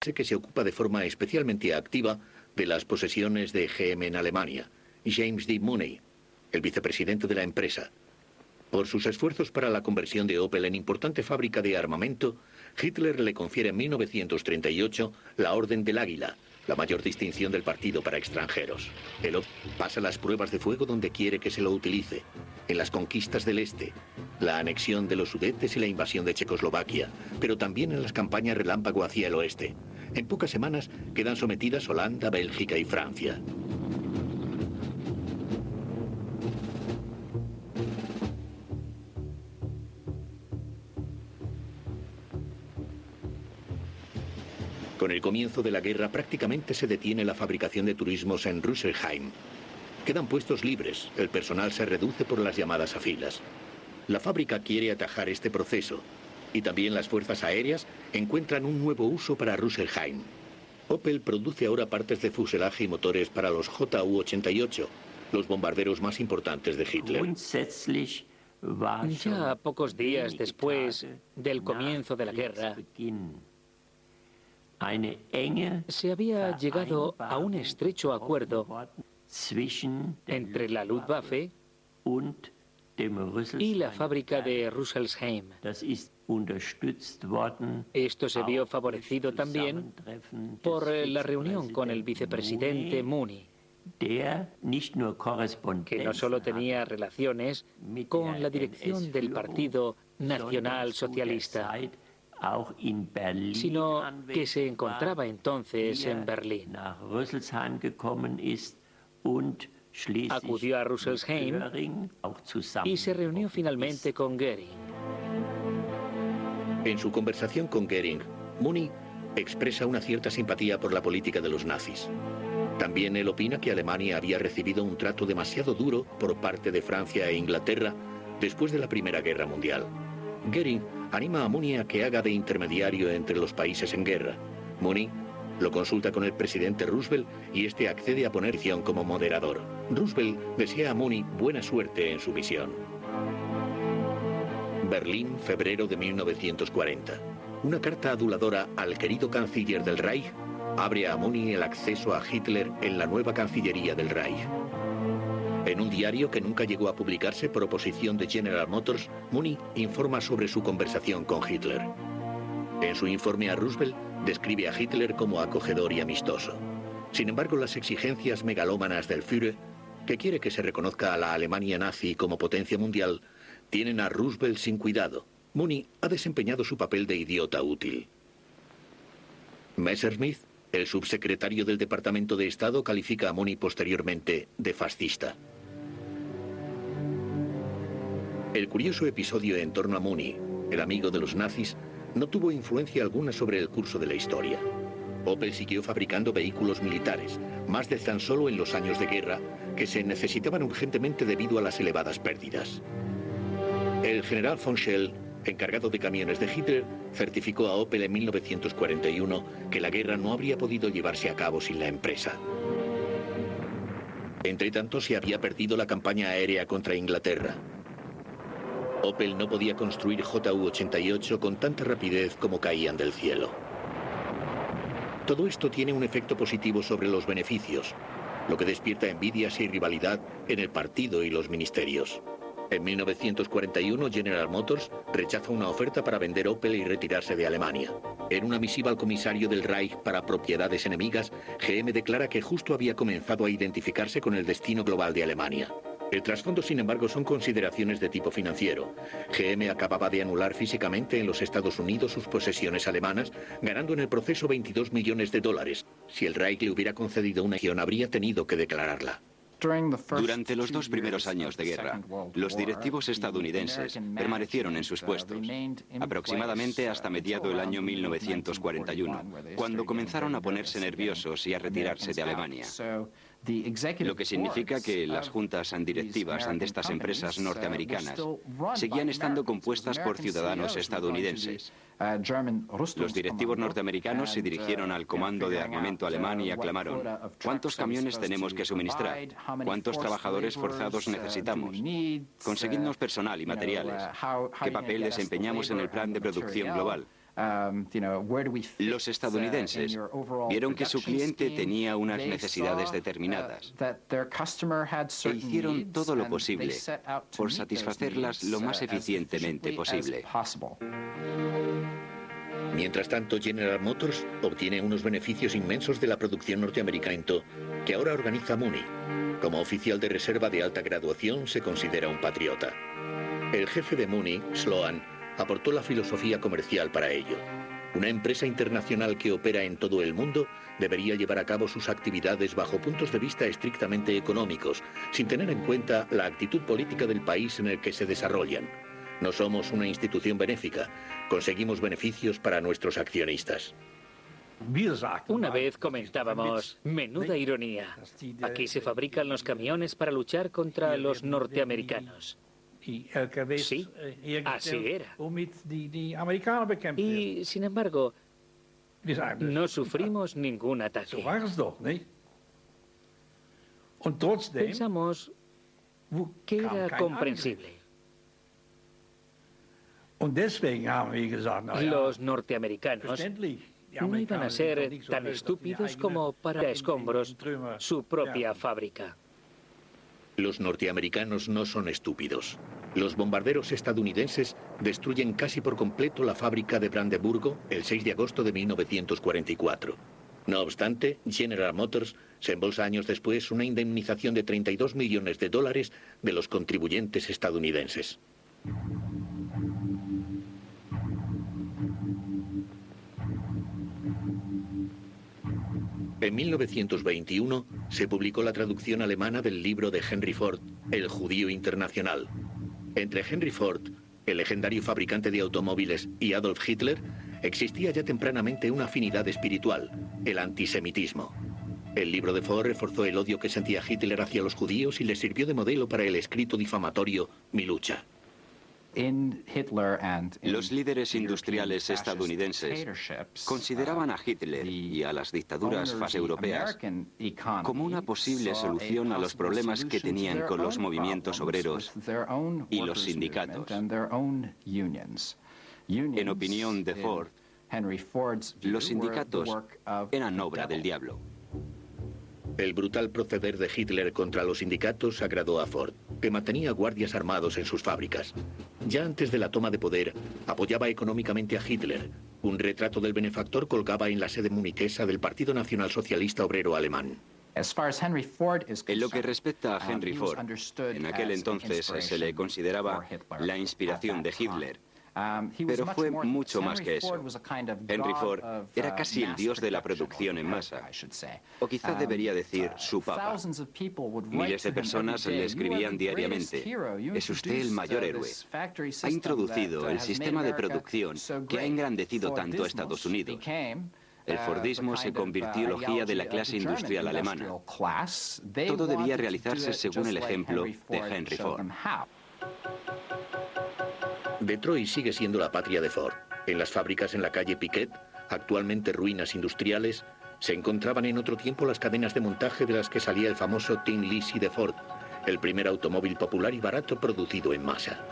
que se ocupa de forma especialmente activa de las posesiones de GM en Alemania, James D. Mooney, el vicepresidente de la empresa. Por sus esfuerzos para la conversión de Opel en importante fábrica de armamento, Hitler le confiere en 1938 la Orden del Águila, la mayor distinción del partido para extranjeros. El Opel pasa las pruebas de fuego donde quiere que se lo utilice, en las conquistas del Este, la anexión de los Sudetes y la invasión de Checoslovaquia, pero también en las campañas relámpago hacia el oeste. En pocas semanas quedan sometidas Holanda, Bélgica y Francia. Con el comienzo de la guerra prácticamente se detiene la fabricación de turismos en Rüsselsheim. Quedan puestos libres, el personal se reduce por las llamadas a filas. La fábrica quiere atajar este proceso y también las fuerzas aéreas encuentran un nuevo uso para Rüsselsheim. Opel produce ahora partes de fuselaje y motores para los Ju-88, los bombarderos más importantes de Hitler. Ya pocos días después del comienzo de la guerra, se había llegado a un estrecho acuerdo entre la Luftwaffe y la fábrica de Rüsselsheim. Esto se vio favorecido también por la reunión con el vicepresidente Mooney, que no solo tenía relaciones con la dirección del Partido Nacional Socialista, sino que se encontraba entonces en Berlín. Acudió a Rüsselsheim y se reunió finalmente con Göring. En su conversación con Göring, Mooney expresa una cierta simpatía por la política de los nazis. También él opina que Alemania había recibido un trato demasiado duro por parte de Francia e Inglaterra después de la Primera Guerra Mundial. Göring anima a Mooney a que haga de intermediario entre los países en guerra. Mooney lo consulta con el presidente Roosevelt y este accede a poner acción como moderador. Roosevelt desea a Mooney buena suerte en su misión. Berlín, febrero de 1940. Una carta aduladora al querido canciller del Reich abre a Mooney el acceso a Hitler en la nueva Cancillería del Reich. En un diario que nunca llegó a publicarse por oposición de General Motors, Mooney informa sobre su conversación con Hitler. En su informe a Roosevelt, describe a Hitler como acogedor y amistoso. Sin embargo, las exigencias megalómanas del Führer, que quiere que se reconozca a la Alemania nazi como potencia mundial, tienen a Roosevelt sin cuidado. Mooney ha desempeñado su papel de idiota útil. Messerschmitt, el subsecretario del Departamento de Estado, califica a Mooney posteriormente de fascista. El curioso episodio en torno a Mooney, el amigo de los nazis, no tuvo influencia alguna sobre el curso de la historia. Opel siguió fabricando vehículos militares, más de tan solo en los años de guerra, que se necesitaban urgentemente debido a las elevadas pérdidas. El general von Schell, encargado de camiones de Hitler, certificó a Opel en 1941 que la guerra no habría podido llevarse a cabo sin la empresa. Entretanto, se había perdido la campaña aérea contra Inglaterra. Opel no podía construir Ju-88 con tanta rapidez como caían del cielo. Todo esto tiene un efecto positivo sobre los beneficios, lo que despierta envidias y rivalidad en el partido y los ministerios. En 1941, General Motors rechaza una oferta para vender Opel y retirarse de Alemania. En una misiva al comisario del Reich para propiedades enemigas, GM declara que justo había comenzado a identificarse con el destino global de Alemania. El trasfondo, sin embargo, son consideraciones de tipo financiero. GM acababa de anular físicamente en los Estados Unidos sus posesiones alemanas, ganando en el proceso $22 millones. Si el Reich le hubiera concedido una acción, habría tenido que declararla. Durante los 2 primeros años de guerra, los directivos estadounidenses permanecieron en sus puestos, aproximadamente hasta mediado del año 1941, cuando comenzaron a ponerse nerviosos y a retirarse de Alemania. Lo que significa que las juntas directivas de estas empresas norteamericanas seguían estando compuestas por ciudadanos estadounidenses. Los directivos norteamericanos se dirigieron al comando de armamento alemán y aclamaron: ¿cuántos camiones tenemos que suministrar? ¿Cuántos trabajadores forzados necesitamos? Conseguidnos personal y materiales. ¿Qué papel desempeñamos en el plan de producción global? Los estadounidenses vieron que su cliente tenía unas necesidades determinadas e hicieron todo lo posible por satisfacerlas lo más eficientemente posible. Mientras tanto, General Motors obtiene unos beneficios inmensos de la producción norteamericana, que ahora organiza Mooney. Como oficial de reserva de alta graduación, se considera un patriota. El jefe de Mooney, Sloan, aportó la filosofía comercial para ello. Una empresa internacional que opera en todo el mundo debería llevar a cabo sus actividades bajo puntos de vista estrictamente económicos, sin tener en cuenta la actitud política del país en el que se desarrollan. No somos una institución benéfica, conseguimos beneficios para nuestros accionistas. Una vez comentábamos, menuda ironía, aquí se fabrican los camiones para luchar contra los norteamericanos. Sí, así era. Y, sin embargo, no sufrimos ningún ataque. Pensamos que era comprensible. Los norteamericanos no iban a ser tan estúpidos como para a escombros su propia fábrica. Los norteamericanos no son estúpidos. Los bombarderos estadounidenses destruyen casi por completo la fábrica de Brandeburgo el 6 de agosto de 1944. No obstante, General Motors se embolsa años después una indemnización de $32 millones de los contribuyentes estadounidenses. En 1921 se publicó la traducción alemana del libro de Henry Ford, El judío internacional. Entre Henry Ford, el legendario fabricante de automóviles, y Adolf Hitler, existía ya tempranamente una afinidad espiritual, el antisemitismo. El libro de Ford reforzó el odio que sentía Hitler hacia los judíos y le sirvió de modelo para el escrito difamatorio Mi lucha. Los líderes industriales estadounidenses consideraban a Hitler y a las dictaduras faseuropeas como una posible solución a los problemas que tenían con los movimientos obreros y los sindicatos. En opinión de Ford, los sindicatos eran obra del diablo. El brutal proceder de Hitler contra los sindicatos agradó a Ford, que mantenía guardias armados en sus fábricas. Ya antes de la toma de poder, apoyaba económicamente a Hitler. Un retrato del benefactor colgaba en la sede muniquesa del Partido Nacional Socialista Obrero Alemán. En lo que respecta a Henry Ford, en aquel entonces se le consideraba la inspiración de Hitler. Pero fue mucho más que eso. Henry Ford era casi el dios de la producción en masa. O quizá debería decir su papa. Miles de personas le escribían diariamente: es usted el mayor héroe. Ha introducido el sistema de producción que ha engrandecido tanto a Estados Unidos. El Fordismo se convirtió en ideología de la clase industrial alemana. Todo debía realizarse según el ejemplo de Henry Ford. Detroit sigue siendo la patria de Ford. En las fábricas en la calle Piquet, actualmente ruinas industriales, se encontraban en otro tiempo las cadenas de montaje de las que salía el famoso Tin Lizzie de Ford, el primer automóvil popular y barato producido en masa.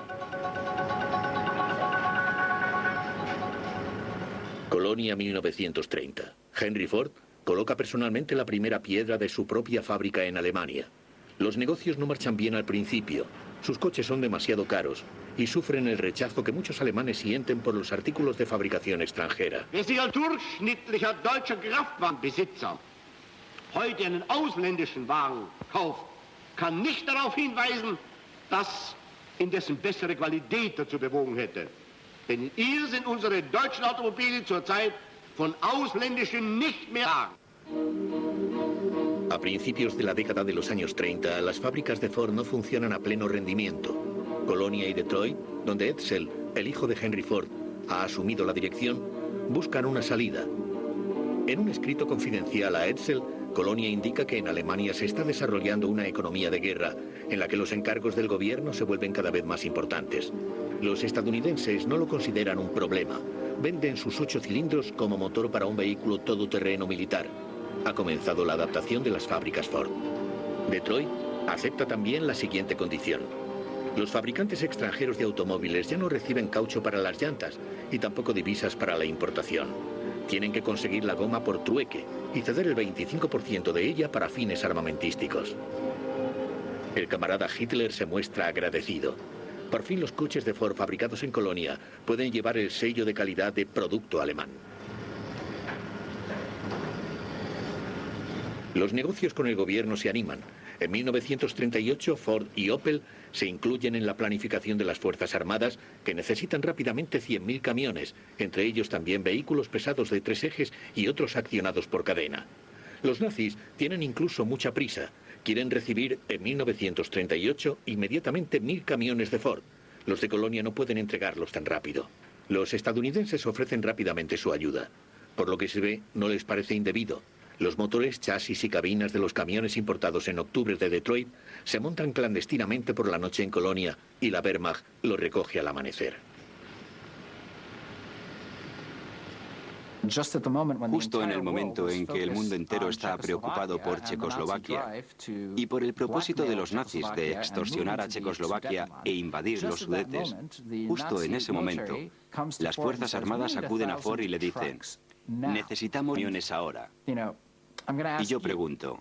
Colonia 1930. Henry Ford coloca personalmente la primera piedra de su propia fábrica en Alemania. Los negocios no marchan bien al principio. Sus coches son demasiado caros y sufren el rechazo que muchos alemanes sienten por los artículos de fabricación extranjera. Wer sich als durchschnittlicher deutscher Kraftwagenbesitzer heute einen ausländischen Wagen kauft, kann nicht darauf hinweisen, dass ihn dessen bessere Qualität dazu bewogen hätte. Denn hier sind unsere deutschen Automobile zurzeit von ausländischen nicht mehr Wagen. A principios de la década de los años 30, las fábricas de Ford no funcionan a pleno rendimiento. Colonia y Detroit, donde Edsel, el hijo de Henry Ford, ha asumido la dirección, buscan una salida. En un escrito confidencial a Edsel, Colonia indica que en Alemania se está desarrollando una economía de guerra, en la que los encargos del gobierno se vuelven cada vez más importantes. Los estadounidenses no lo consideran un problema. Venden sus 8 cilindros como motor para un vehículo todoterreno militar. Ha comenzado la adaptación de las fábricas Ford. Detroit acepta también la siguiente condición. Los fabricantes extranjeros de automóviles ya no reciben caucho para las llantas y tampoco divisas para la importación. Tienen que conseguir la goma por trueque y ceder el 25% de ella para fines armamentísticos. El camarada Hitler se muestra agradecido. Por fin los coches de Ford fabricados en Colonia pueden llevar el sello de calidad de producto alemán. Los negocios con el gobierno se animan. En 1938, Ford y Opel se incluyen en la planificación de las Fuerzas Armadas, que necesitan rápidamente 100.000 camiones, entre ellos también vehículos pesados de 3 ejes y otros accionados por cadena. Los nazis tienen incluso mucha prisa. Quieren recibir en 1938 inmediatamente 1.000 camiones de Ford. Los de Colonia no pueden entregarlos tan rápido. Los estadounidenses ofrecen rápidamente su ayuda. Por lo que se ve, no les parece indebido. Los motores, chasis y cabinas de los camiones importados en octubre de Detroit se montan clandestinamente por la noche en Colonia y la Wehrmacht los recoge al amanecer. Justo en el momento en que el mundo entero está preocupado por Checoslovaquia y por el propósito de los nazis de extorsionar a Checoslovaquia e invadir los Sudetes, justo en ese momento, las Fuerzas Armadas acuden a Ford y le dicen: necesitamos camiones ahora. Y yo pregunto,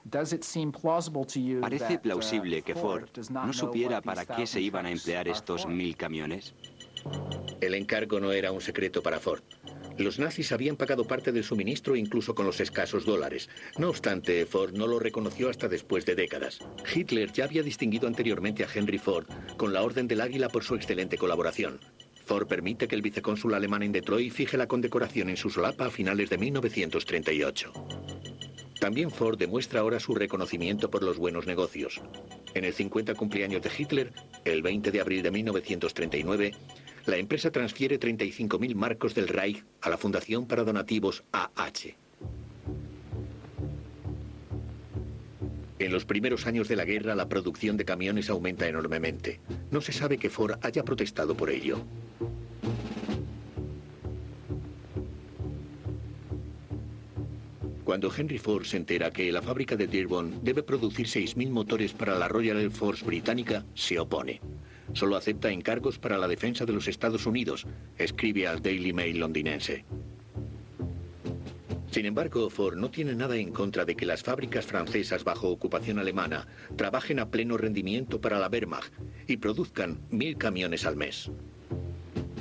¿parece plausible que Ford no supiera para qué se iban a emplear estos 1.000 camiones? El encargo no era un secreto para Ford. Los nazis habían pagado parte del suministro incluso con los escasos dólares. No obstante, Ford no lo reconoció hasta después de décadas. Hitler ya había distinguido anteriormente a Henry Ford con la Orden del Águila por su excelente colaboración. Ford permite que el vicecónsul alemán en Detroit fije la condecoración en su solapa a finales de 1938. También Ford demuestra ahora su reconocimiento por los buenos negocios. En el 50 cumpleaños de Hitler, el 20 de abril de 1939, la empresa transfiere 35.000 marcos del Reich a la Fundación para Donativos AH. En los primeros años de la guerra, la producción de camiones aumenta enormemente. No se sabe que Ford haya protestado por ello. Cuando Henry Ford se entera que la fábrica de Dearborn debe producir 6.000 motores para la Royal Air Force británica, se opone. Solo acepta encargos para la defensa de los Estados Unidos, escribe al Daily Mail londinense. Sin embargo, Ford no tiene nada en contra de que las fábricas francesas bajo ocupación alemana trabajen a pleno rendimiento para la Wehrmacht y produzcan 1.000 camiones al mes.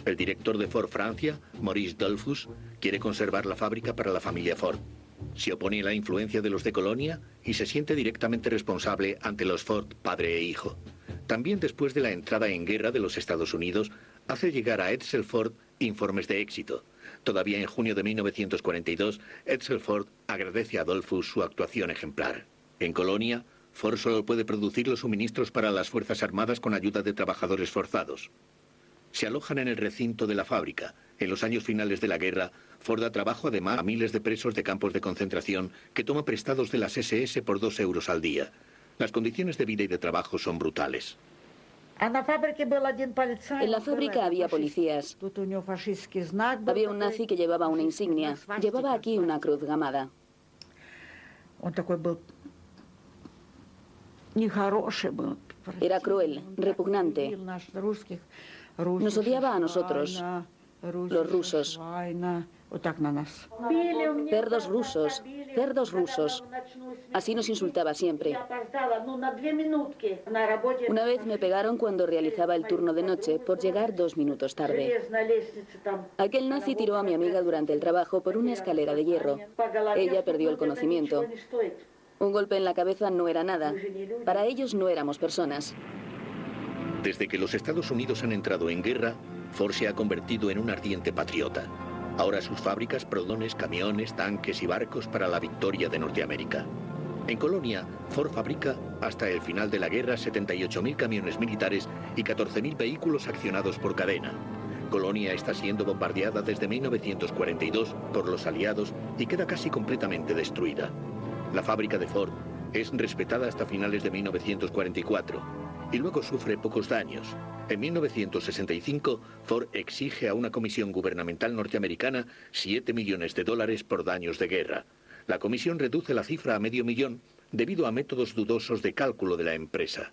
El director de Ford Francia, Maurice Dollfus, quiere conservar la fábrica para la familia Ford. Se opone a la influencia de los de Colonia y se siente directamente responsable ante los Ford padre e hijo. También después de la entrada en guerra de los Estados Unidos, hace llegar a Edsel Ford informes de éxito. Todavía en junio de 1942, Edsel Ford agradece a Dollfus su actuación ejemplar. En Colonia, Ford solo puede producir los suministros para las Fuerzas Armadas con ayuda de trabajadores forzados. Se alojan en el recinto de la fábrica. En los años finales de la guerra, Ford da trabajo además a miles de presos de campos de concentración que toma prestados de las SS por 2 euros al día. Las condiciones de vida y de trabajo son brutales. En la fábrica había policías. Había un nazi que llevaba una insignia. Llevaba aquí una cruz gamada. Era cruel, repugnante. Nos odiaba a nosotros, los rusos. Cerdos rusos, cerdos rusos. Así nos insultaba siempre. Una vez me pegaron cuando realizaba el turno de noche por llegar 2 minutos tarde. Aquel nazi tiró a mi amiga durante el trabajo por una escalera de hierro. Ella perdió el conocimiento. Un golpe en la cabeza no era nada. Para ellos no éramos personas. Desde que los Estados Unidos han entrado en guerra, Ford se ha convertido en un ardiente patriota. Ahora sus fábricas produce camiones, tanques y barcos para la victoria de Norteamérica. En Colonia, Ford fabrica hasta el final de la guerra 78.000 camiones militares y 14.000 vehículos accionados por cadena. Colonia está siendo bombardeada desde 1942 por los aliados y queda casi completamente destruida. La fábrica de Ford es respetada hasta finales de 1944 y luego sufre pocos daños. En 1965, Ford exige a una comisión gubernamental norteamericana $7 millones por daños de guerra. La comisión reduce la cifra a $500,000 debido a métodos dudosos de cálculo de la empresa.